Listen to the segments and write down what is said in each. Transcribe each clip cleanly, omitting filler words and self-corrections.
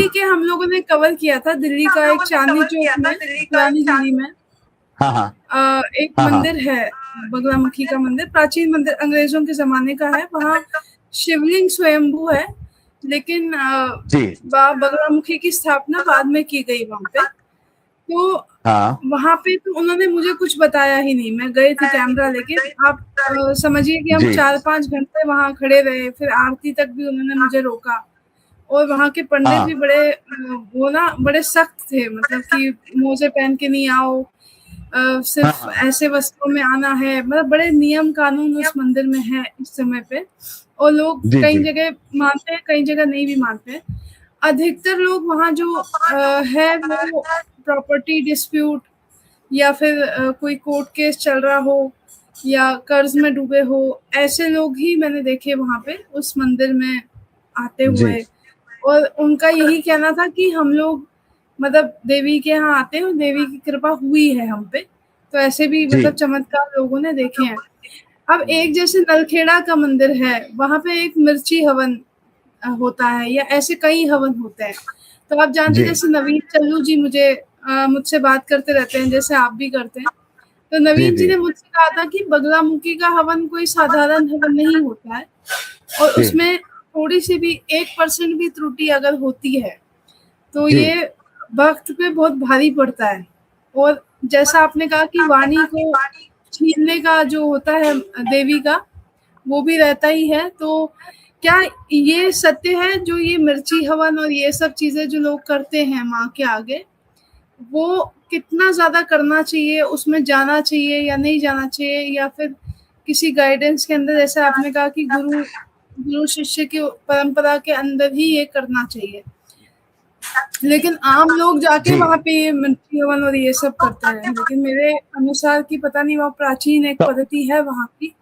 के हम लोगों ने कवर किया था दिल्ली का एक चांदनी चौक में, पुरानी दिल्ली में हाँ हाँ एक हाँ मंदिर है, बगलामुखी का मंदिर, प्राचीन मंदिर, अंग्रेजों के ज़माने का है। वहाँ शिवलिंग स्वयंभू है, लेकिन जी बगलामुखी की स्थापना बाद में की गई वहाँ पे। तो हाँ वहाँ पे तो उन्होंने मुझे कुछ बताया ही नहीं। मैं गई थी कैमरा लेके। आप समझिए कि हम जी 4-5 घंटे वहाँ खड़े रहे, फिर आरती तक भी उन्होंने मुझे रोका। और वहाँ के पंडित भी हाँ बड़े वो ना बड़े सख्त थे, मतलब कि मोज़े पहन के नहीं आओ, हाँ सिर्फ हाँ ऐसे वस्त्रों में आना है, मतलब बड़े नियम कानून उस मंदिर में है इस समय पे। और लोग जी कई जी जगह मानते हैं, कई जगह नहीं भी मानते हैं। अधिकतर लोग वहाँ जो है वो प्रॉपर्टी डिस्प्यूट या फिर कोई कोर्ट केस चल रहा हो या कर्ज में डूबे हो, ऐसे लोग ही मैंने देखे वहाँ पे उस मंदिर में आते जी हुए। और उनका यही कहना था कि हम लोग मतलब देवी के यहाँ आते हैं और देवी की कृपा हुई है हम पे। तो ऐसे भी जी मतलब चमत्कार लोगों ने देखे हैं। अब एक जैसे नलखेड़ा का मंदिर है, वहाँ पे एक मिर्ची हवन होता है या ऐसे कई हवन होते हैं। तो आप जानते जी हैं जैसे नवीन चल्लू जी मुझसे बात करते रहते हैं, जैसे आप भी करते हैं। तो जी नवीन जी जी ने मुझसे कहा था कि बगलामुखी का हवन कोई साधारण हवन नहीं होता है और जी उसमें थोड़ी-सी भी 1% भी त्रुटि अगर होती है, तो जी ये भक्त पे बहुत भारी पड़ता है। और जैसा आपने कहा कि वाणी को छीनने का जो होता है देवी का, वो भी रहता ही है। तो क्या ये सत्य है जो ये मिर्ची हवन और ये सब चीज़ें जो लोग करते हैं माँ के आगे, वो कितना ज़्यादा करना चाहिए, उसमें जाना चाहिए या नहीं जाना चाहिए, या फिर किसी गाइडेंस के अंदर, जैसे आपने कहा कि गुरु गुरु शिष्य की परंपरा के अंदर ही ये करना चाहिए। लेकिन आम लोग जाके जी वहाँ पे ये मिर्ची हवन और ये सब करते हैं। लेकिन मेरे अनुसार कि पता नहीं वो प्राचीन एक तो पद्धति है वहाँ की,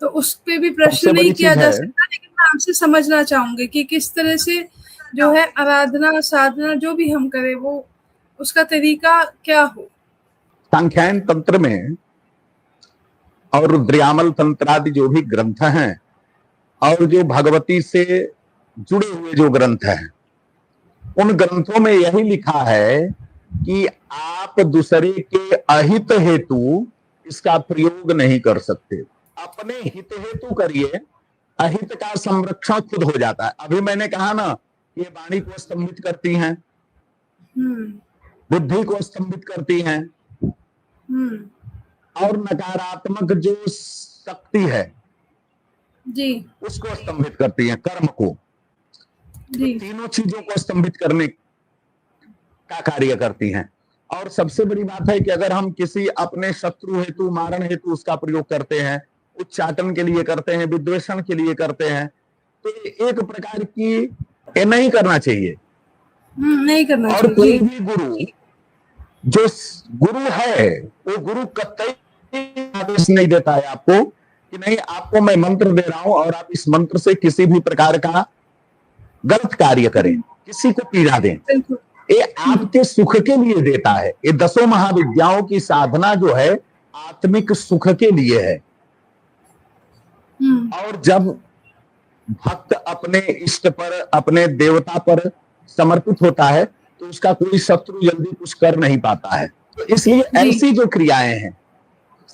तो उस पे भी प्रश्न सबसे नहीं बड़ी किया चीज जा है सकता। लेकिन मैं आपसे समझना चाहूँगी कि किस तरह से जो है आराधना, साधना जो भी हम करें वो उसका तरीका क्या हो? सांख्यायन तंत्र में और रुद्रयामल तंत्र आदि जो भी ग्रंथ हैं और जो भगवती से जुड़े हुए जो ग्रंथ हैं, उन ग्रंथों में यही लिखा है कि आप दूसरे के अहित हेतु इसका प्रयोग नहीं कर सकते, अपने हित हेतु करिए। अहित का संरक्षण खुद हो जाता है। अभी मैंने कहा ना, ये वाणी को स्तंभित करती हैं, बुद्धि को स्तंभित करती हैं, और नकारात्मक जो शक्ति है जी, उसको स्तंभित करती हैं, कर्म को। तो जी। तीनों चीजों को स्तंभित करने का कार्य करती हैं। और सबसे बड़ी बात है कि अगर हम किसी अपने शत्रु हेतु, मारण हेतु उसका प्रयोग करते हैं, उच्चाटन के लिए करते हैं, विद्वेषण के लिए करते हैं, तो ये एक प्रकार की ये नहीं करना चाहिए। नहीं करना और चाहिए। कोई जी। भी गुरु जो गुरु है, वो गुरु कतई आदेश नहीं देता है आपको कि नहीं, आपको मैं मंत्र दे रहा हूं और आप इस मंत्र से किसी भी प्रकार का गलत कार्य करें, किसी को पीड़ा दें। बिल्कुल। ये आपके सुख के लिए देता है। ये 10 महाविद्याओं की साधना जो है आत्मिक सुख के लिए है। और जब भक्त अपने इष्ट पर, अपने देवता पर समर्पित होता है, तो उसका कोई शत्रु जल्दी कुछ कर नहीं पाता है। तो इसलिए जी। ऐसी जो क्रियाएं हैं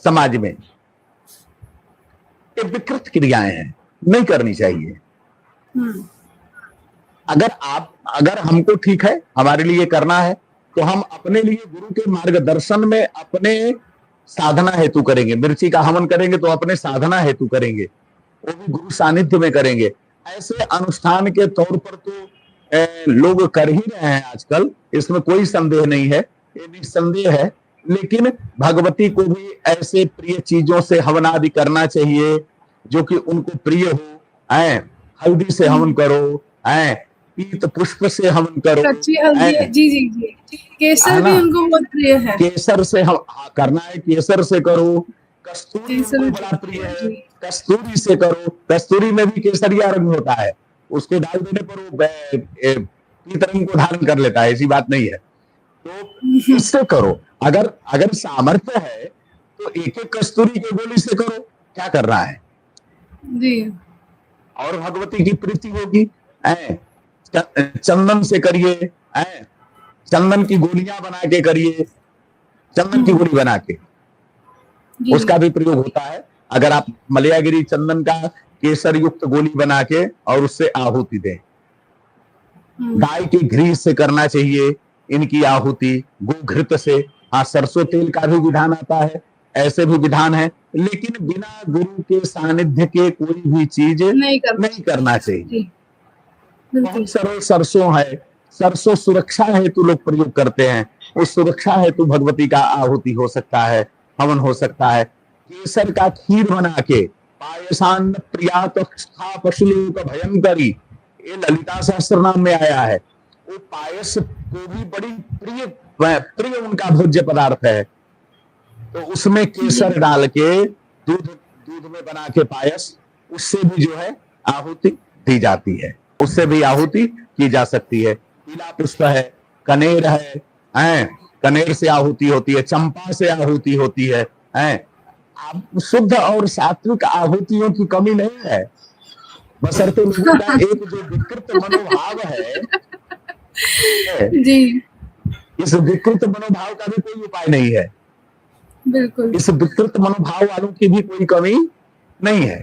समाज में, ये विकृत क्रियाएं हैं, नहीं करनी चाहिए। अगर हमको ठीक है, हमारे लिए करना है, तो हम अपने लिए गुरु के मार्गदर्शन में अपने साधना हेतु करेंगे। मिर्ची का हवन करेंगे तो अपने साधना हेतु करेंगे, वो भी गुरु सानिध्य में करेंगे। ऐसे अनुष्ठान के तौर पर तो लोग कर ही रहे हैं आजकल, इसमें कोई संदेह नहीं है, ये निस्संदेह है। लेकिन भगवती को भी ऐसे प्रिय चीजों से हवन आदि करना चाहिए जो कि उनको प्रिय हो। हल्दी से हवन करो, पीत पुष्प से हवन करो, कच्ची हल्दी, जी, जी, जी। है केसर ना, भी उनको बहुत प्रिय है। केसर से हम करना है, केसर से करो। कस्तूरी केसर उनको भी बड़ा बहुत प्रिय प्रिय है। है, जी। कस्तूरी से करो। कस्तूरी में भी केसरिया रंग होता है, उसको डाल देने पर वो पीत रंग को धारण कर लेता है, ऐसी बात नहीं है। तो इससे करो। अगर अगर सामर्थ्य है तो एक एक कस्तूरी के गोली से करो, क्या कर रहा है। जी। और भगवती की प्रीति होगी। चंदन से करिए, चंदन की गोलियां बना के करिए, चंदन की गोली बना के उसका भी प्रयोग होता है। अगर आप मलयागिरी चंदन का केसर युक्त गोली बना के और उससे आहुति दें। गाय के घी से करना चाहिए इनकी आहुति, गोघृत से। हाँ, सरसों तेल का भी विधान आता है, ऐसे भी विधान है, लेकिन बिना गुरु के सानिध्य के कोई भी चीज नहीं करना चाहिए। बहुत सरल सरसों है, सरसों सुरक्षा हेतु लोग प्रयोग करते हैं, उस सुरक्षा हेतु भगवती का आहुति हो सकता है, हवन हो सकता है। केसर का खीर बना के, पायसान प्रिया तो पशुलोक भयंकरी, ये ललिता सहस्त्र नाम में आया है। वो पायस को भी बड़ी प्रिय उनका भोज्य पदार्थ है। तो उसमें केसर डाल के दूध में बना के पायस, उससे भी जो है आहुति दी जाती है, उससे भी आहुति की जा सकती है। पीला पुष्प है, कनेर है, कनेर से आहुति होती है, चंपा से आहुति होती है। आप शुद्ध और सात्विक आहुतियों की कमी नहीं है, बशर्ते लोगों का एक जो विकृत मनोभाव है जी, इस विकृत मनोभाव का भी कोई उपाय नहीं है। बिल्कुल, इस विकृत मनोभाव वालों की भी कोई कमी नहीं है।